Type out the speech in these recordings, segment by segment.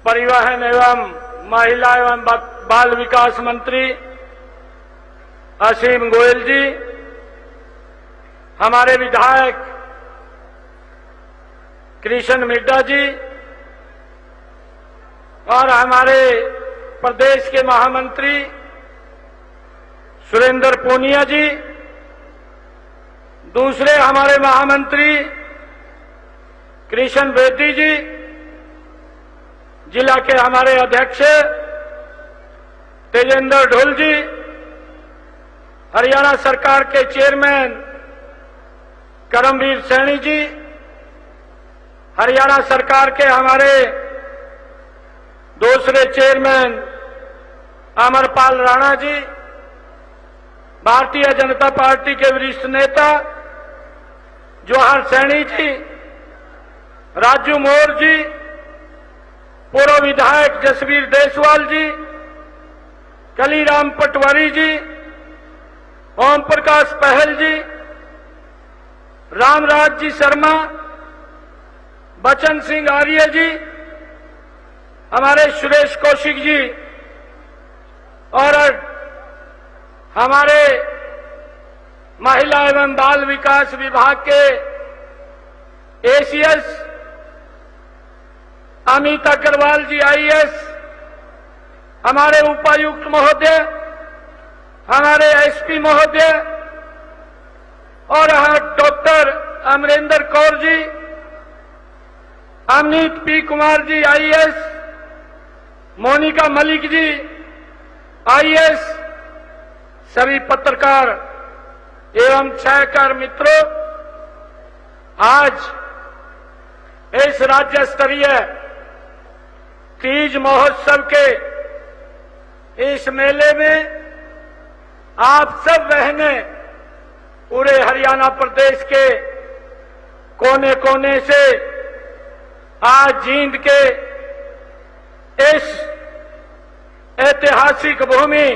परिवहन एवं महिला एवं बाल विकास मंत्री असीम गोयल जी, हमारे विधायक कृष्ण मिड्डा जी और हमारे प्रदेश के महामंत्री सुरेंद्र पूनिया जी, दूसरे हमारे महामंत्री कृष्ण बेदी जी, जिला के हमारे अध्यक्ष तेजेंद्र ढोल जी, हरियाणा सरकार के चेयरमैन करमवीर सैनी जी, हरियाणा सरकार के हमारे दूसरे चेयरमैन अमरपाल राणा जी, भारतीय जनता पार्टी के वरिष्ठ नेता जवाहर सैनी जी, राजू मोर जी, पूर्व विधायक जसवीर देसवाल जी, कलीराम पटवारी जी, ओम प्रकाश पहल जी, रामराज जी शर्मा, बचन सिंह आर्य जी, हमारे सुरेश कौशिक जी और हमारे महिला एवं बाल विकास विभाग के एसीएस अमित अग्रवाल जी आईएएस, हमारे उपायुक्त महोदय, हमारे एसपी महोदय और doctor Amarendra Kaur ji, Amit P Kumar ji IAS, Monika Malik ji IAS, सभी पत्रकार एवं छायाकार मित्रों, आज इस राज्य स्तरीय तीज महोत्सव के इस मेले में आप सब बहनें पूरे हरियाणा प्रदेश के कोने कोने से आज जींद के इस ऐतिहासिक भूमि,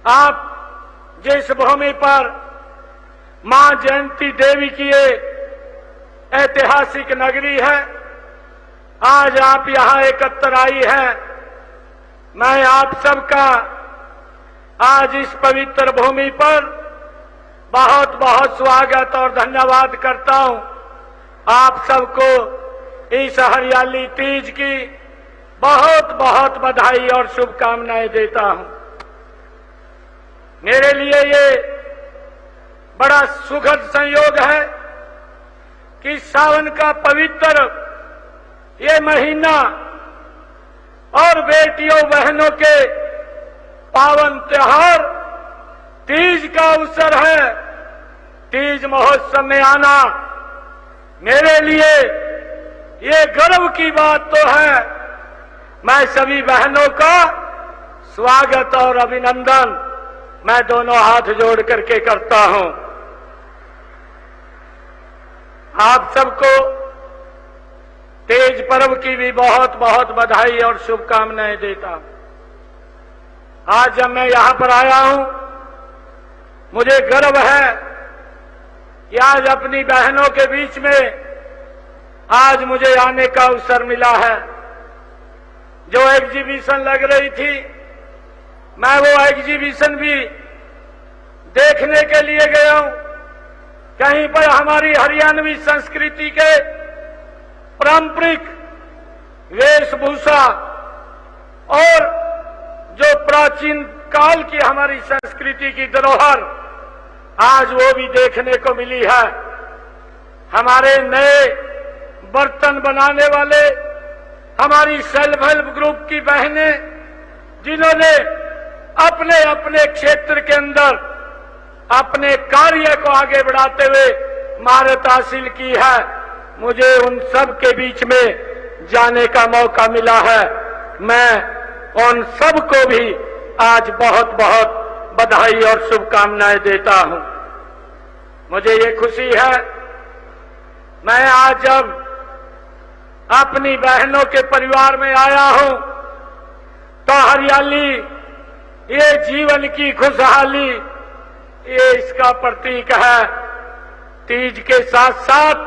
आप जिस भूमि पर मां जयंती देवी की ये ऐतिहासिक नगरी है, आज आप यहां एकत्र आई है। मैं आप सबका आज इस पवित्र भूमि पर बहुत बहुत स्वागत और धन्यवाद करता हूं। आप सबको इस हरियाली तीज की बहुत बहुत बधाई और शुभकामनाएं देता हूं। मेरे लिए ये बड़ा सुखद संयोग है कि सावन का पवित्र ये महीना और बेटियों बहनों के पावन त्योहार तीज का अवसर है। तीज महोत्सव में आना मेरे लिए ये गर्व की बात तो है। मैं सभी बहनों का स्वागत और अभिनंदन मैं दोनों हाथ जोड़ करके करता हूं। आप सबको तीज पर्व की भी बहुत बहुत बधाई और शुभकामनाएं देता हूं। आज जब मैं यहां पर आया हूं, मुझे गर्व है कि आज अपनी बहनों के बीच में आज मुझे आने का अवसर मिला है। जो एग्जीबिशन लग रही थी, मैं वो एग्जीबिशन भी देखने के लिए गया हूं। कहीं पर हमारी हरियाणवी संस्कृति के पारंपरिक वेशभूषा और जो प्राचीन काल की हमारी संस्कृति की धरोहर आज वो भी देखने को मिली है। हमारे नए बर्तन बनाने वाले हमारी सेल्फ हेल्प ग्रुप की बहनें, जिन्होंने अपने अपने क्षेत्र के अंदर अपने कार्य को आगे बढ़ाते हुए महारत हासिल की है, मुझे उन सब के बीच में जाने का मौका मिला है। मैं उन सब को भी आज बहुत बहुत बधाई और शुभकामनाएं देता हूं। मुझे ये खुशी है, मैं आज जब अपनी बहनों के परिवार में आया हूं तो हरियाली, ये जीवन की खुशहाली, ये इसका प्रतीक है। तीज के साथ साथ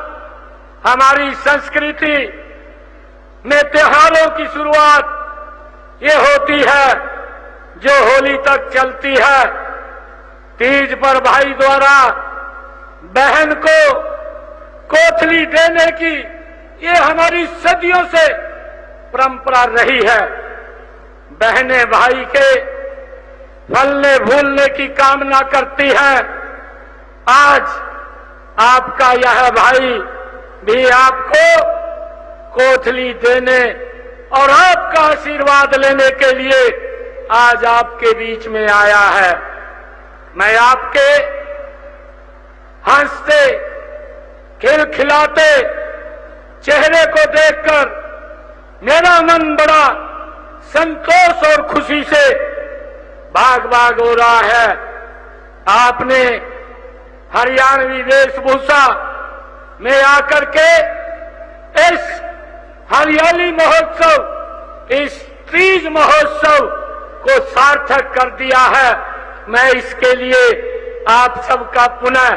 हमारी संस्कृति में त्योहारों की शुरुआत ये होती है जो होली तक चलती है। तीज पर भाई द्वारा बहन को कोठली देने की ये हमारी सदियों से परंपरा रही है। बहनें भाई के फलने फूलने की कामना करती हैं। आज आपका यह भाई भी आपको कोठली देने और आपका आशीर्वाद लेने के लिए आज आपके बीच में आया है। मैं आपके हंसते खिलखिलाते चेहरे को देखकर मेरा मन बड़ा संतोष और खुशी से बाग बाग हो रहा है। आपने हरियाणवी वेशभूषा में आकर के इस हरियाली महोत्सव, इस तीज महोत्सव को सार्थक कर दिया है। मैं इसके लिए आप सबका पुनः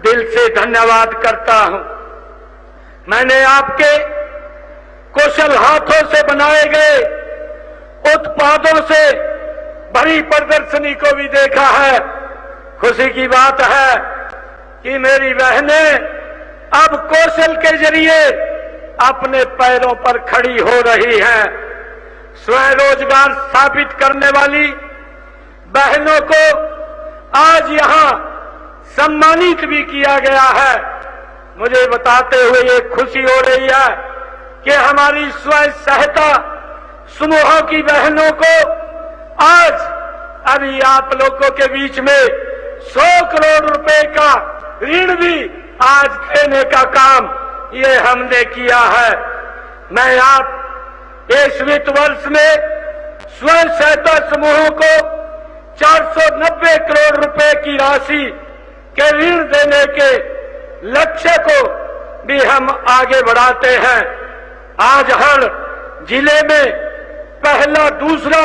दिल से धन्यवाद करता हूं। मैंने आपके कुशल हाथों से बनाए गए उत्पादों से भरी प्रदर्शनी को भी देखा है। खुशी की बात है कि मेरी बहनें अब कौशल के जरिए अपने पैरों पर खड़ी हो रही हैं। स्वयं रोजगार स्थापित करने वाली बहनों को आज यहां सम्मानित भी किया गया है। मुझे बताते हुए ये खुशी हो रही है कि हमारी स्वयं सहायता समूहों की बहनों को आज अभी आप लोगों के बीच में 100 करोड़ रुपए का ऋण भी आज देने का काम ये हमने किया है। मैं आप इस वित्त वर्ष में स्वयं सहायता समूहों को 490 करोड़ रुपए की राशि के ऋण देने के लक्ष्य को भी हम आगे बढ़ाते हैं। आज हर जिले में पहला, दूसरा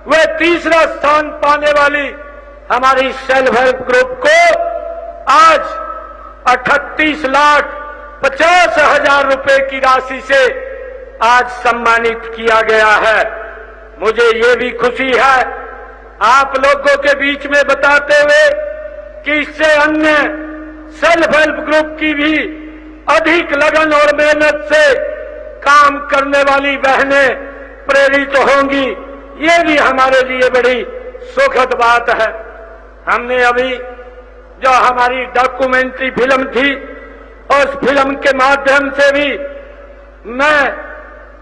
व तीसरा स्थान पाने वाली हमारी सेल्फ हेल्प ग्रुप को आज 38,50,000 रुपए की राशि से आज सम्मानित किया गया है। मुझे ये भी खुशी है आप लोगों के बीच में बताते हुए कि इससे अन्य सेल्फ हेल्प ग्रुप की भी अधिक लगन और मेहनत से काम करने वाली बहनें प्रेरित होंगी। ये भी हमारे लिए बड़ी सुखद बात है। हमने अभी जो हमारी डॉक्यूमेंट्री फिल्म थी, उस फिल्म के माध्यम से भी मैं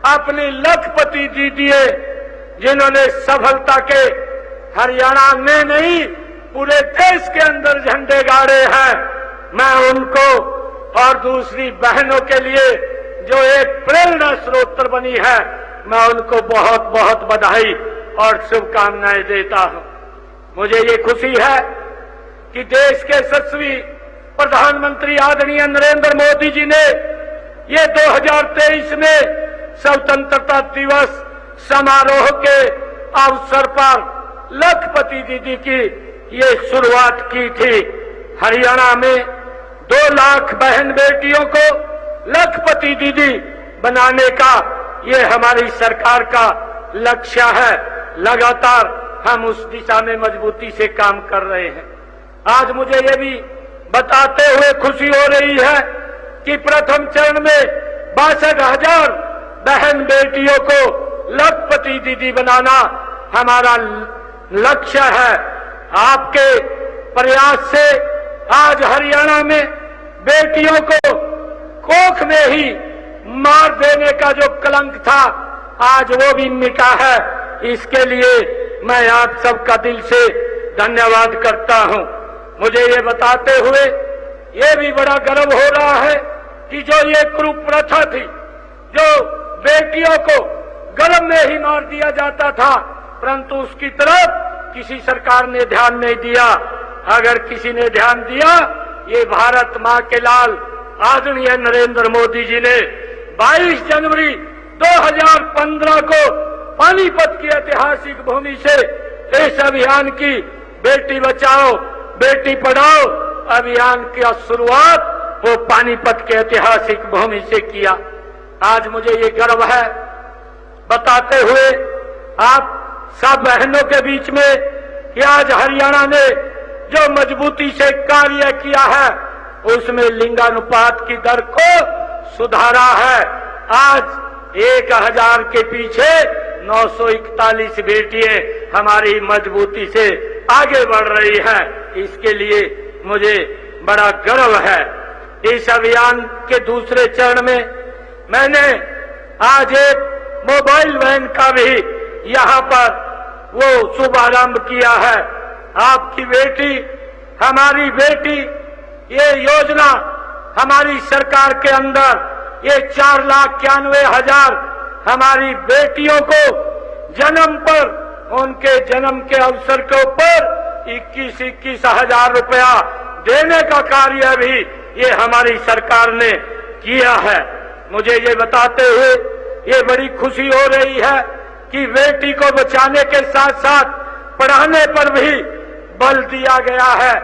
अपनी लखपति दीदी जिन्होंने सफलता के हरियाणा में नहीं पूरे देश के अंदर झंडे गाड़े हैं, मैं उनको और दूसरी बहनों के लिए जो एक प्रेरणा स्रोत बनी है, मैं उनको बहुत बहुत बधाई और शुभकामनाएं देता हूं। मुझे ये खुशी है कि देश के यशस्वी प्रधानमंत्री आदरणीय नरेंद्र मोदी जी ने ये 2023 में स्वतंत्रता दिवस समारोह के अवसर पर लखपति दीदी की ये शुरुआत की थी। हरियाणा में 2 लाख बहन बेटियों को लखपति दीदी बनाने का ये हमारी सरकार का लक्ष्य है। लगातार हम उस दिशा में मजबूती से काम कर रहे हैं। आज मुझे ये भी बताते हुए खुशी हो रही है कि प्रथम चरण में 62,000 बहन बेटियों को लखपति दीदी बनाना हमारा लक्ष्य है। आपके प्रयास से आज हरियाणा में बेटियों को कोख में ही मार देने का जो कलंक था, आज वो भी मिटा है। इसके लिए मैं आप सबका दिल से धन्यवाद करता हूं। मुझे ये बताते हुए ये भी बड़ा गर्व हो रहा है कि जो ये कुप्रथा थी, जो बेटियों को गर्भ में ही मार दिया जाता था, परंतु उसकी तरफ किसी सरकार ने ध्यान नहीं दिया। अगर किसी ने ध्यान दिया, ये भारत मां के लाल आदरणीय नरेंद्र मोदी जी ने 22 जनवरी 2015 को पानीपत की ऐतिहासिक भूमि से इस अभियान की बेटी बचाओ बेटी पढ़ाओ अभियान की शुरुआत वो पानीपत के ऐतिहासिक भूमि से किया। आज मुझे ये गर्व है बताते हुए आप सब बहनों के बीच में कि आज हरियाणा ने जो मजबूती से कार्य किया है उसमें लिंगानुपात की दर को सुधारा है। आज 1000 के पीछे 941 बेटियां हमारी मजबूती से आगे बढ़ रही हैं। इसके लिए मुझे बड़ा गर्व है। इस अभियान के दूसरे चरण में मैंने आज एक मोबाइल वैन का भी यहाँ पर वो शुभारंभ किया है। आपकी बेटी हमारी बेटी, ये योजना हमारी सरकार के अंदर ये 4,91,000 हमारी बेटियों को जन्म पर उनके जन्म के अवसर के ऊपर 21 हजार रुपया देने का कार्य भी ये हमारी सरकार ने किया है। मुझे ये बताते हुए ये बड़ी खुशी हो रही है कि बेटी को बचाने के साथ साथ पढ़ाने पर भी बल दिया गया है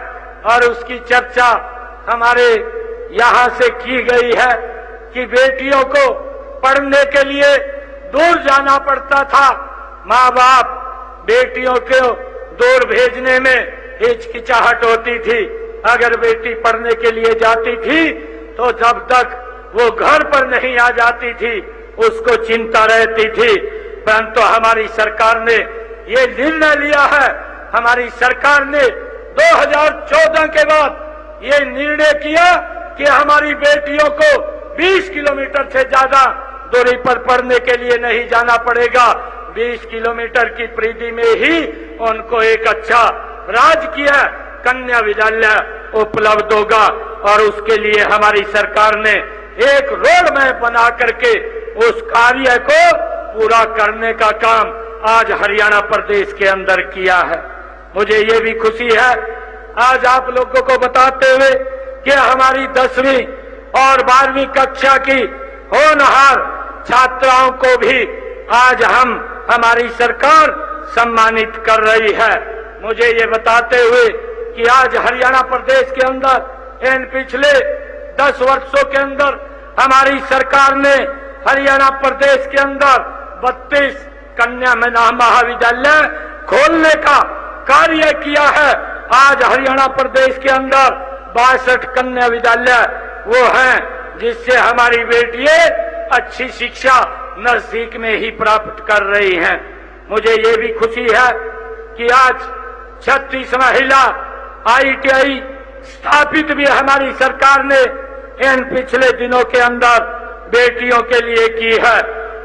और उसकी चर्चा हमारे यहाँ से की गई है कि बेटियों को पढ़ने के लिए दूर जाना पड़ता था। माँ बाप बेटियों को दूर भेजने में हिचकिचाहट होती थी। अगर बेटी पढ़ने के लिए जाती थी तो जब तक वो घर पर नहीं आ जाती थी उसको चिंता रहती थी। परंतु हमारी सरकार ने ये निर्णय लिया है, हमारी सरकार ने 2014 के बाद ये निर्णय किया कि हमारी बेटियों को 20 किलोमीटर से ज्यादा दूरी पर पढ़ने के लिए नहीं जाना पड़ेगा। 20 किलोमीटर की परिधि में ही उनको एक अच्छा राजकीय कन्या विद्यालय उपलब्ध होगा और उसके लिए हमारी सरकार ने एक रोड मैप बना करके उस कार्य को पूरा करने का काम आज हरियाणा प्रदेश के अंदर किया है। मुझे ये भी खुशी है आज आप लोगों को बताते हुए कि हमारी 10वीं और 12वीं कक्षा की होनहार छात्राओं को भी आज हमारी सरकार सम्मानित कर रही है। मुझे ये बताते हुए कि आज हरियाणा प्रदेश के अंदर इन पिछले 10 वर्षों के अंदर हमारी सरकार ने हरियाणा प्रदेश के अंदर 32 कन्या महाविद्यालय खोलने का कार्य किया है। आज हरियाणा प्रदेश के अंदर 62 कन्या विद्यालय वो हैं जिससे हमारी बेटियां अच्छी शिक्षा नजदीक में ही प्राप्त कर रही हैं। मुझे ये भी खुशी है कि आज 36 महिला ITI स्थापित भी हमारी सरकार ने इन पिछले दिनों के अंदर बेटियों के लिए की है।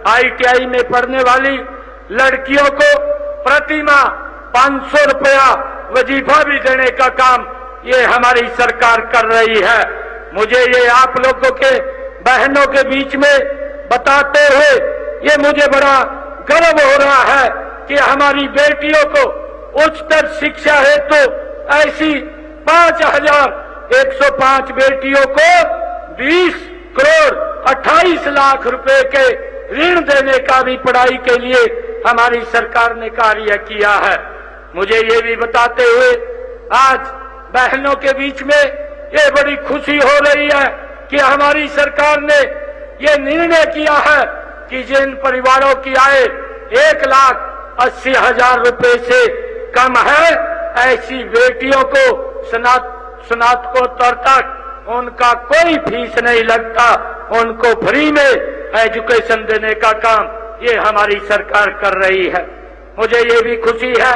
ITI में पढ़ने वाली लड़कियों को प्रति माह 500 रुपया वजीफा भी देने का काम ये हमारी सरकार कर रही है। मुझे ये आप लोगों के बहनों के बीच में बताते हुए ये मुझे बड़ा गर्व हो रहा है कि हमारी बेटियों को उच्चतर शिक्षा हेतु ऐसी 5,105 बेटियों को 20 करोड़ 28 लाख रुपए के ऋण देने का भी पढ़ाई के लिए हमारी सरकार ने कार्य किया है। मुझे ये भी बताते हुए आज बहनों के बीच में ये बड़ी खुशी हो रही है कि हमारी सरकार ने ये निर्णय किया है कि जिन परिवारों की आय 1,80,000 रुपए से कम है ऐसी बेटियों को स्नातकोत्तर तक उनका कोई फीस नहीं लगता, उनको फ्री में एजुकेशन देने का काम ये हमारी सरकार कर रही है। मुझे ये भी खुशी है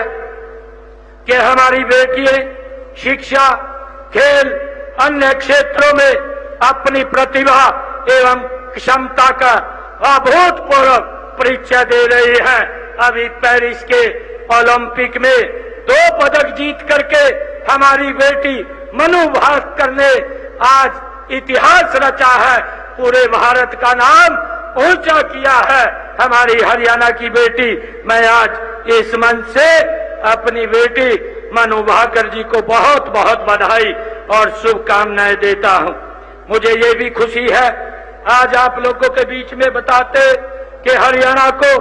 कि हमारी बेटियां शिक्षा, खेल, अन्य क्षेत्रों में अपनी प्रतिभा एवं क्षमता का अभूतपूर्व परिचय दे रही हैं। अभी पेरिस के ओलंपिक में 2 पदक जीत करके हमारी बेटी मनु भास्कर ने आज इतिहास रचा है, पूरे भारत का नाम ऊंचा किया है। हमारी हरियाणा की बेटी, मैं आज इस मंच से अपनी बेटी मनु भास्कर जी को बहुत बहुत बधाई और शुभकामनाएं देता हूं। मुझे ये भी खुशी है आज आप लोगों के बीच में बताते कि हरियाणा को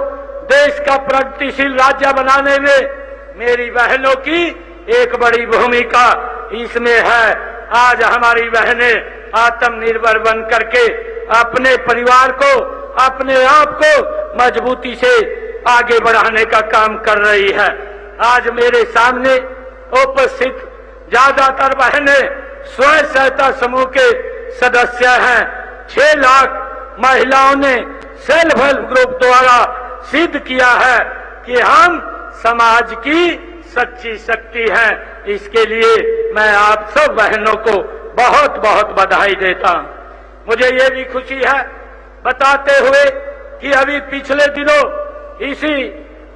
देश का प्रगतिशील राज्य बनाने में मेरी बहनों की एक बड़ी भूमिका इसमें है। आज हमारी बहनें आत्मनिर्भर बन करके अपने परिवार को अपने आप को मजबूती से आगे बढ़ाने का काम कर रही है। आज मेरे सामने उपस्थित ज्यादातर बहनें स्वयं सहायता समूह के सदस्य हैं। 6 लाख महिलाओं ने सेल्फ हेल्प ग्रुप द्वारा सिद्ध किया है कि हम समाज की सच्ची शक्ति हैं। इसके लिए मैं आप सब बहनों को बहुत बहुत बधाई देता हूं। मुझे ये भी खुशी है बताते हुए कि अभी पिछले दिनों इसी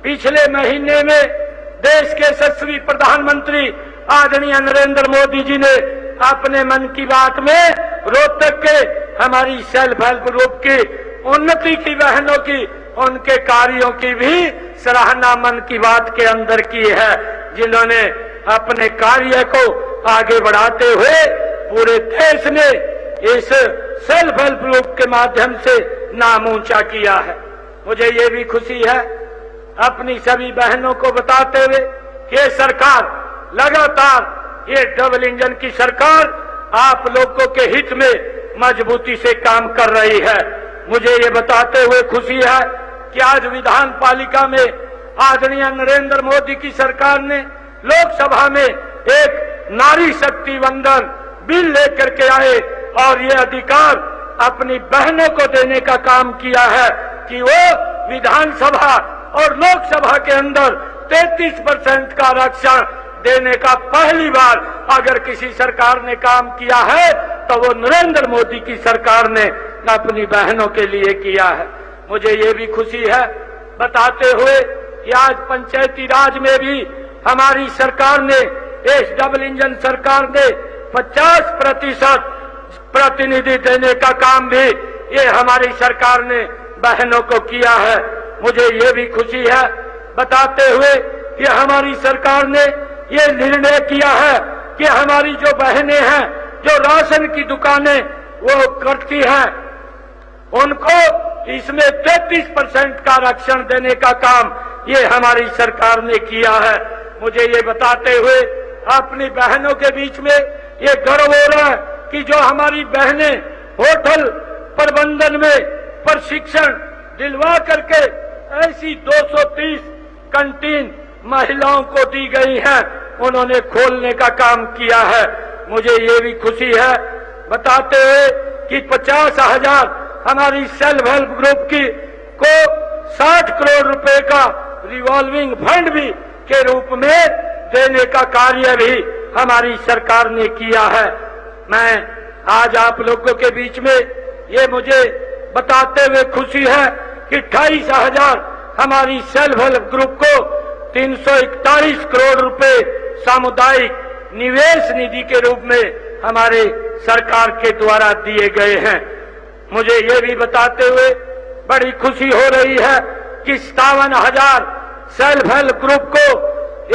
पिछले महीने में देश के यशस्वी प्रधानमंत्री आदरणीय नरेंद्र मोदी जी ने अपने मन की बात में रोहतक के हमारी सेल्फ हेल्प ग्रुप की उन्नति की बहनों की उनके कार्यों की भी सराहना मन की बात के अंदर की है, जिन्होंने अपने कार्य को आगे बढ़ाते हुए पूरे देश ने इस सेल्फ हेल्प ग्रुप के माध्यम से नाम ऊंचा किया है। मुझे ये भी खुशी है अपनी सभी बहनों को बताते हुए कि ये सरकार लगातार ये डबल इंजन की सरकार आप लोगों के हित में मजबूती से काम कर रही है। मुझे ये बताते हुए खुशी है कि आज विधान पालिका में आदरणीय नरेंद्र मोदी की सरकार ने लोकसभा में एक नारी शक्ति वंदन बिल लेकर के आए और ये अधिकार अपनी बहनों को देने का काम किया है कि वो विधानसभा और लोकसभा के अंदर 33% का आरक्षण देने का पहली बार अगर किसी सरकार ने काम किया है तो वो नरेंद्र मोदी की सरकार ने अपनी बहनों के लिए किया है। मुझे ये भी खुशी है बताते हुए कि आज पंचायती राज में भी हमारी सरकार ने इस डबल इंजन सरकार ने 50% प्रतिनिधि देने का काम भी ये हमारी सरकार ने बहनों को किया है। मुझे ये भी खुशी है बताते हुए कि हमारी सरकार ने ये निर्णय किया है कि हमारी जो बहनें हैं जो राशन की दुकानें वो करती हैं उनको इसमें 33% का आरक्षण देने का काम ये हमारी सरकार ने किया है। मुझे ये बताते हुए अपनी बहनों के बीच में ये गर्व हो रहा है कि जो हमारी बहनें होटल प्रबंधन में प्रशिक्षण दिलवा करके ऐसी 230 कैंटीन महिलाओं को दी गई हैं, उन्होंने खोलने का काम किया है। मुझे ये भी खुशी है बताते हुए कि 50,000 हमारी सेल्फ हेल्प ग्रुप की को 60 करोड़ रुपए का रिवॉल्विंग फंड भी के रूप में देने का कार्य भी हमारी सरकार ने किया है। मैं आज आप लोगों के बीच में ये मुझे बताते हुए खुशी है कि 28,000 हमारी सेल्फ हेल्प ग्रुप को 341 करोड़ रुपए सामुदायिक निवेश निधि के रूप में हमारे सरकार के द्वारा दिए गए हैं। मुझे ये भी बताते हुए बड़ी खुशी हो रही है कि 57,000 सेल्फ हेल्प ग्रुप को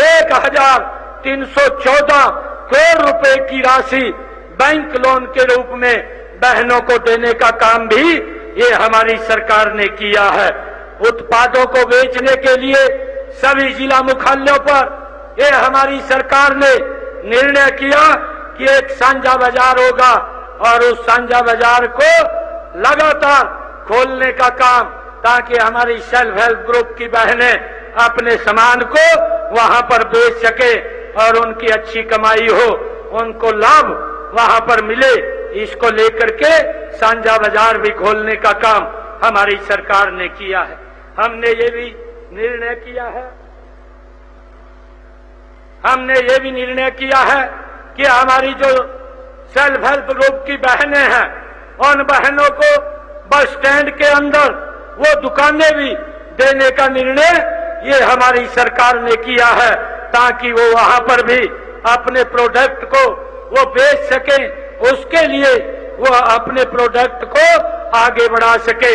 1,314 करोड़ रुपए की राशि बैंक लोन के रूप में बहनों को देने का काम भी ये हमारी सरकार ने किया है। उत्पादों को बेचने के लिए सभी जिला मुख्यालयों पर ये हमारी सरकार ने निर्णय किया कि एक साझा बाजार होगा और उस साझा बाजार को लगातार खोलने का काम ताकि हमारी सेल्फ हेल्प ग्रुप की बहनें अपने सामान को वहां पर बेच सके और उनकी अच्छी कमाई हो, उनको लाभ वहां पर मिले। इसको लेकर के साझा बाजार भी खोलने का काम हमारी सरकार ने किया है। हमने ये भी निर्णय किया है कि हमारी जो सेल्फ हेल्प ग्रुप की बहनें हैं उन बहनों को बस स्टैंड के अंदर वो दुकानें भी देने का निर्णय ये हमारी सरकार ने किया है ताकि वो वहां पर भी अपने प्रोडक्ट को वो बेच सके, उसके लिए वो अपने प्रोडक्ट को आगे बढ़ा सके।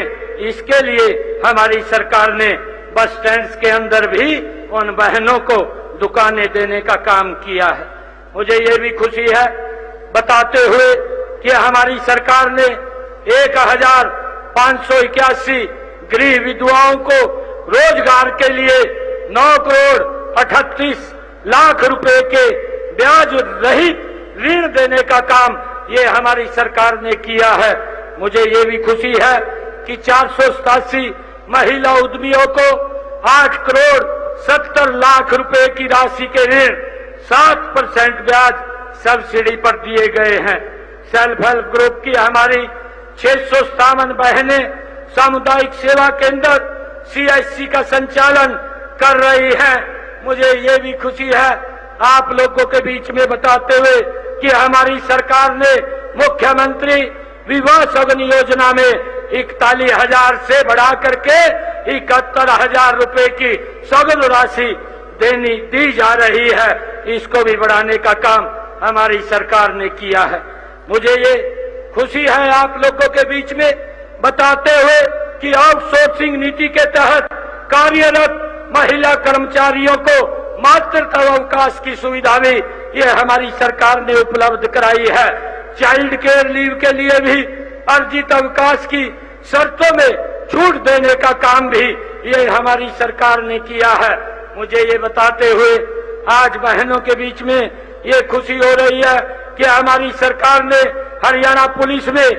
इसके लिए हमारी सरकार ने बस स्टैंड के अंदर भी उन बहनों को दुकानें देने का काम किया है। मुझे ये भी खुशी है बताते हुए कि हमारी सरकार ने 1,581 गृह विधवाओं को रोजगार के लिए 9 करोड़ 38 लाख रुपए के ब्याज रहित ऋण देने का काम ये हमारी सरकार ने किया है। मुझे ये भी खुशी है कि 487 महिला उद्यमियों को 8 करोड़ 70 लाख रुपए की राशि के ऋण 7% ब्याज सब्सिडी पर दिए गए हैं। सेल्फ हेल्प ग्रुप की हमारी 657 बहनें सामुदायिक सेवा केंद्र CSC का संचालन कर रही हैं। मुझे ये भी खुशी है आप लोगों के बीच में बताते हुए कि हमारी सरकार ने मुख्यमंत्री विवाह सगन योजना में 41,000 से बढ़ा करके 71,000 रुपए की सगन राशि दी जा रही है। इसको भी बढ़ाने का काम हमारी सरकार ने किया है। मुझे ये खुशी है आप लोगों के बीच में बताते हुए कि आउटसोर्सिंग नीति के तहत कार्यरत महिला कर्मचारियों को मातृत्व अवकाश की सुविधा भी ये हमारी सरकार ने उपलब्ध कराई है। चाइल्ड केयर लीव के लिए भी अर्जित अवकाश की शर्तों में छूट देने का काम भी ये हमारी सरकार ने किया है। मुझे ये बताते हुए आज बहनों के बीच में ये खुशी हो रही है कि हमारी सरकार ने हरियाणा पुलिस में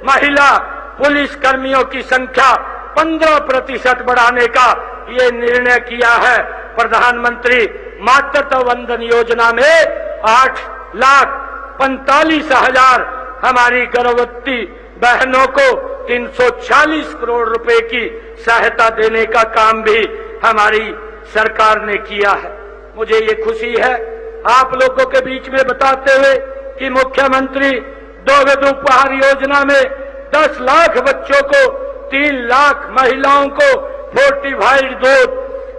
महिला पुलिस कर्मियों की संख्या 15% बढ़ाने का ये निर्णय किया है। प्रधानमंत्री मातृत्व वंदन योजना में 8,45,000 हमारी गर्भवती बहनों को 340 करोड़ रुपए की सहायता देने का काम भी हमारी सरकार ने किया है। मुझे ये खुशी है आप लोगों के बीच में बताते हुए कि मुख्यमंत्री दुग्ध उपहार योजना में 10 लाख बच्चों को 3 लाख महिलाओं को फोर्टिफाइड दूध,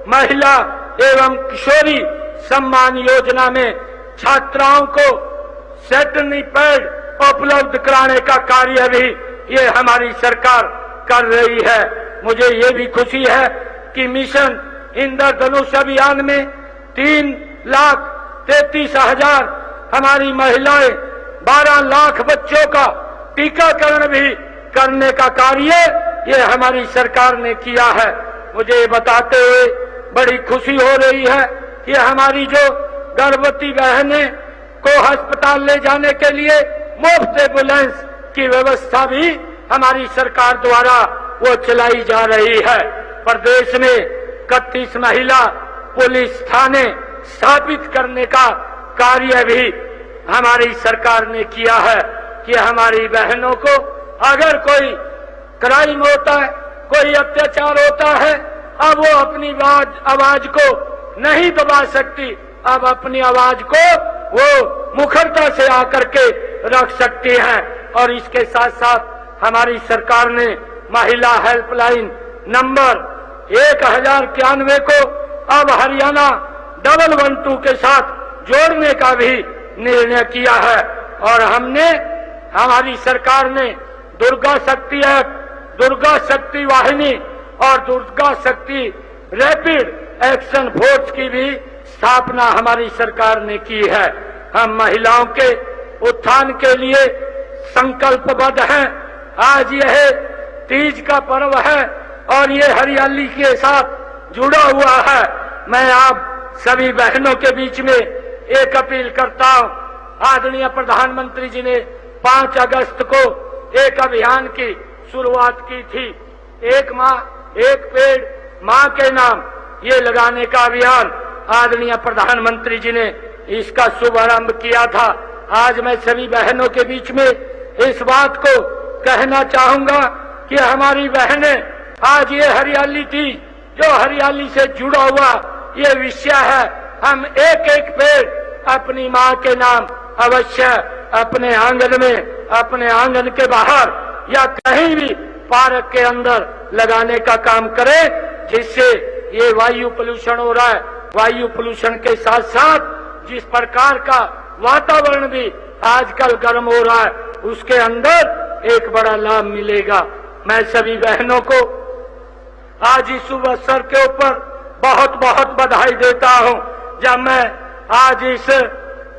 महिला एवं किशोरी सम्मान योजना में छात्राओं को सैनिटरी पैड उपलब्ध कराने का कार्य भी ये हमारी सरकार कर रही है। मुझे ये भी खुशी है कि मिशन इंद्रधनुष अभियान में 3,33,000 हमारी महिलाएं 12 लाख बच्चों का टीकाकरण भी करने का कार्य ये हमारी सरकार ने किया है। मुझे बताते हुए बड़ी खुशी हो रही है कि हमारी जो गर्भवती बहनें को अस्पताल ले जाने के लिए मुफ्त एम्बुलेंस की व्यवस्था भी हमारी सरकार द्वारा वो चलाई जा रही है। प्रदेश में 31 महिला पुलिस थाने स्थापित करने का कार्य भी हमारी सरकार ने किया है कि हमारी बहनों को अगर कोई क्राइम होता है, कोई अत्याचार होता है, अब वो अपनी आवाज को नहीं दबा सकती, अब अपनी आवाज को वो मुखरता से आकर के रख सकती हैं। और इसके साथ साथ हमारी सरकार ने महिला हेल्पलाइन नंबर 1091 को अब हरियाणा 112 के साथ जोड़ने का भी निर्णय किया है। और हमारी सरकार ने दुर्गा शक्ति ऐप, दुर्गा शक्ति वाहिनी और दुर्गा शक्ति रैपिड एक्शन फोर्स की भी स्थापना हमारी सरकार ने की है। हम महिलाओं के उत्थान के लिए संकल्पबद्ध हैं। आज यह तीज का पर्व है और ये हरियाली के साथ जुड़ा हुआ है। मैं आप सभी बहनों के बीच में एक अपील करता हूं। आदरणीय प्रधानमंत्री जी ने 5 अगस्त को एक अभियान की शुरुआत की थी, एक माँ एक पेड़ माँ के नाम ये लगाने का अभियान आदरणीय प्रधानमंत्री जी ने इसका शुभारंभ किया था। आज मैं सभी बहनों के बीच में इस बात को कहना चाहूंगा कि हमारी बहनें आज ये हरियाली थी जो हरियाली से जुड़ा हुआ ये विषय है। हम एक एक पेड़ अपनी माँ के नाम अवश्य अपने आंगन में, अपने आंगन के बाहर या कहीं भी पार्क के अंदर लगाने का काम करें, जिससे ये वायु पोल्यूशन हो रहा है, वायु पोल्यूशन के साथ साथ जिस प्रकार का वातावरण भी आजकल गर्म हो रहा है उसके अंदर एक बड़ा लाभ मिलेगा। मैं सभी बहनों को आज इस शुभ अवसर के ऊपर बहुत बहुत बधाई देता हूं। जब मैं आज इस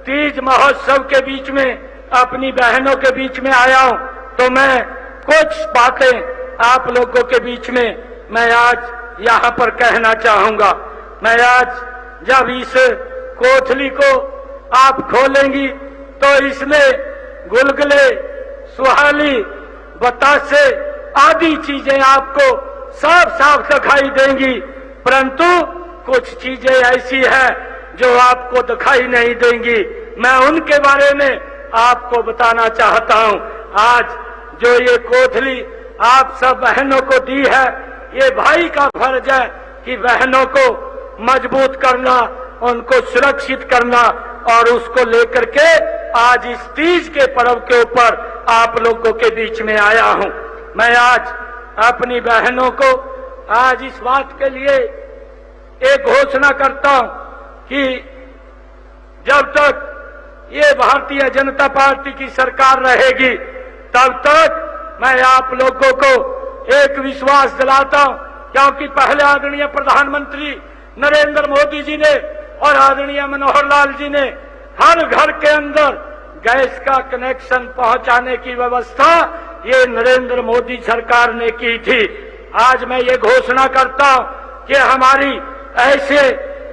तीज महोत्सव के बीच में अपनी बहनों के बीच में आया हूं तो मैं कुछ बातें आप लोगों के बीच में मैं आज यहाँ पर कहना चाहूंगा। मैं आज जब इस कोठली को आप खोलेंगी तो इसमें गुलगुले, सुहाली, बतासे आदि चीजें आपको साफ साफ दिखाई देंगी, परंतु कुछ चीजें ऐसी हैं जो आपको दिखाई नहीं देंगी। मैं उनके बारे में आपको बताना चाहता हूं। आज जो ये कोठली आप सब बहनों को दी है, ये भाई का फर्ज है कि बहनों को मजबूत करना, उनको सुरक्षित करना, और उसको लेकर के आज इस तीज के पर्व के ऊपर आप लोगों के बीच में आया हूं। मैं आज अपनी बहनों को आज इस बात के लिए एक घोषणा करता हूं कि जब तक ये भारतीय जनता पार्टी की सरकार रहेगी, तब तक मैं आप लोगों को एक विश्वास दिलाता हूं, क्योंकि पहले आदरणीय प्रधानमंत्री नरेंद्र मोदी जी ने और आदरणीय मनोहर लाल जी ने हर घर के अंदर गैस का कनेक्शन पहुंचाने की व्यवस्था ये नरेंद्र मोदी सरकार ने की थी। आज मैं ये घोषणा करता हूं कि हमारी ऐसे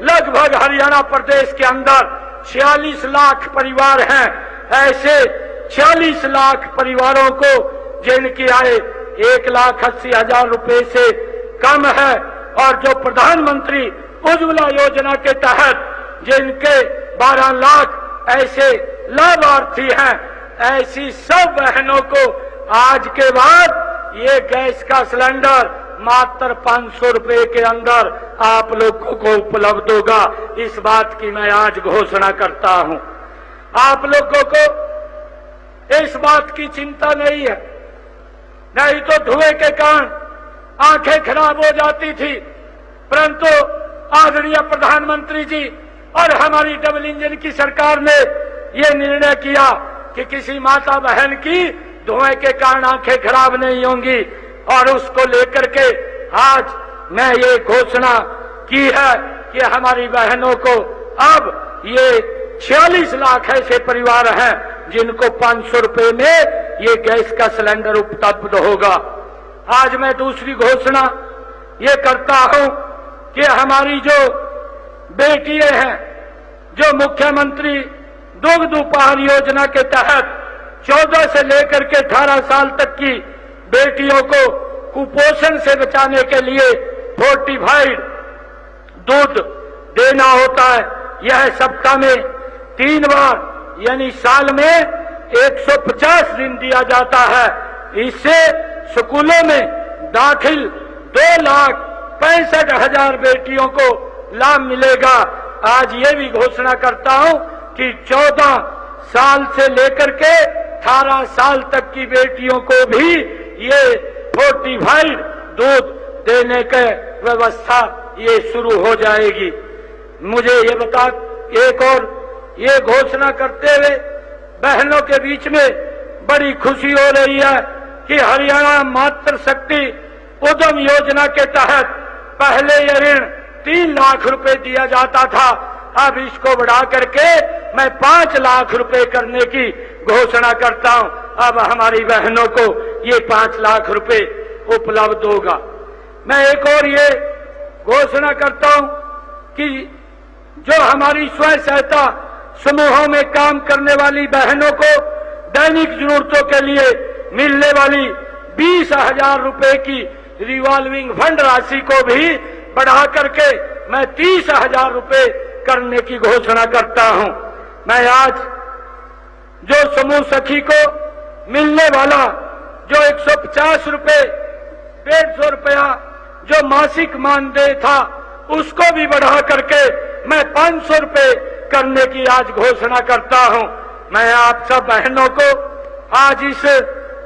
लगभग हरियाणा प्रदेश के अंदर 46 लाख परिवार हैं, ऐसे 46 लाख परिवारों को जिनकी आय 1,80,000 रुपए से कम है, और जो प्रधानमंत्री उज्ज्वला योजना के तहत जिनके 12 लाख ऐसे लाभार्थी हैं, ऐसी सब बहनों को आज के बाद ये गैस का सिलेंडर मात्र 500 रुपए के अंदर आप लोगों को उपलब्ध होगा। इस बात की मैं आज घोषणा करता हूं। आप लोगों को इस बात की चिंता नहीं है, नहीं तो धुएं के कारण आंखें खराब हो जाती थी, परंतु आदरणीय प्रधानमंत्री जी और हमारी डबल इंजन की सरकार ने ये निर्णय किया कि किसी माता बहन की धुएं के कारण आंखें खराब नहीं होंगी, और उसको लेकर के आज मैं ये घोषणा की है कि हमारी बहनों को अब ये 46 लाख ऐसे परिवार हैं जिनको 500 रुपए में ये गैस का सिलेंडर उपलब्ध होगा। आज मैं दूसरी घोषणा ये करता हूं कि हमारी जो बेटियां हैं, जो मुख्यमंत्री दुग्ध उपहार योजना के तहत 14 से लेकर के 18 साल तक की बेटियों को कुपोषण से बचाने के लिए फोर्टिफाइड दूध देना होता है। यह सप्ताह में 3 बार यानी साल में 150 दिन दिया जाता है। इससे स्कूलों में दाखिल 2,65,000 बेटियों को लाभ मिलेगा। आज ये भी घोषणा करता हूं कि 14 साल से लेकर के 18 साल तक की बेटियों को भी ये फोर्टिफाइड दूध देने की व्यवस्था ये शुरू हो जाएगी। मुझे ये बता एक और ये घोषणा करते हुए बहनों के बीच में बड़ी खुशी हो रही है कि हरियाणा मातृ शक्ति उद्यम योजना के तहत पहले ये ऋण 3 लाख रुपए दिया जाता था, अब इसको बढ़ा करके मैं 5 लाख रुपए करने की घोषणा करता हूं। अब हमारी बहनों को ये 5 लाख रुपए उपलब्ध होगा। मैं एक और ये घोषणा करता हूं कि जो हमारी स्वयं सहायता समूहों में काम करने वाली बहनों को दैनिक जरूरतों के लिए मिलने वाली 20,000 रुपए की रिवॉल्विंग फंड राशि को भी बढ़ा करके मैं 30,000 रुपए करने की घोषणा करता हूं। मैं आज जो समूह सखी को मिलने वाला जो 150 रुपए 150 रुपया जो मासिक मानदेय था उसको भी बढ़ा करके मैं 500 रुपए करने की आज घोषणा करता हूं। मैं आप सब बहनों को आज इस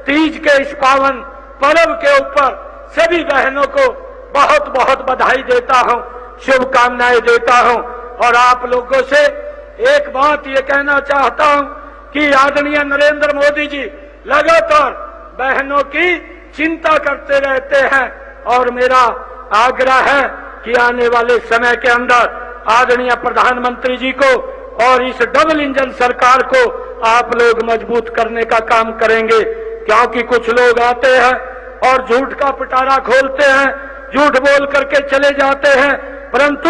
तीज के इस पावन पर्व के ऊपर सभी बहनों को बहुत बहुत बधाई देता हूं, शुभकामनाएं देता हूं, और आप लोगों से एक बात ये कहना चाहता हूं कि आदरणीय नरेंद्र मोदी जी लगातार बहनों की चिंता करते रहते हैं, और मेरा आग्रह है कि आने वाले समय के अंदर आदरणीय प्रधानमंत्री जी को और इस डबल इंजन सरकार को आप लोग मजबूत करने का काम करेंगे। क्योंकि कुछ लोग आते हैं और झूठ का पिटारा खोलते हैं, झूठ बोल करके चले जाते हैं, परंतु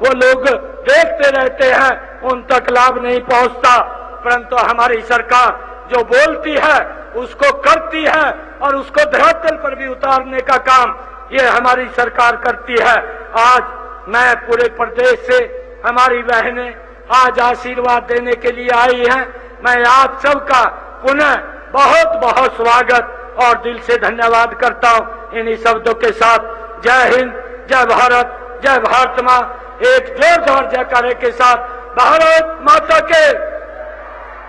वो लोग देखते रहते हैं, उन तक लाभ नहीं पहुंचता। परंतु हमारी सरकार जो बोलती है उसको करती है और उसको धरातल पर भी उतारने का काम ये हमारी सरकार करती है। आज मैं पूरे प्रदेश से हमारी बहनें आज आशीर्वाद देने के लिए आई हैं। मैं आप सबका पुनः बहुत बहुत स्वागत और दिल से धन्यवाद करता हूं। इन्हीं शब्दों के साथ जय हिंद, जय भारत, जय भारत मां, एक जोरदार जयकारे के साथ भारत माता के,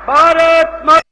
भारत माता।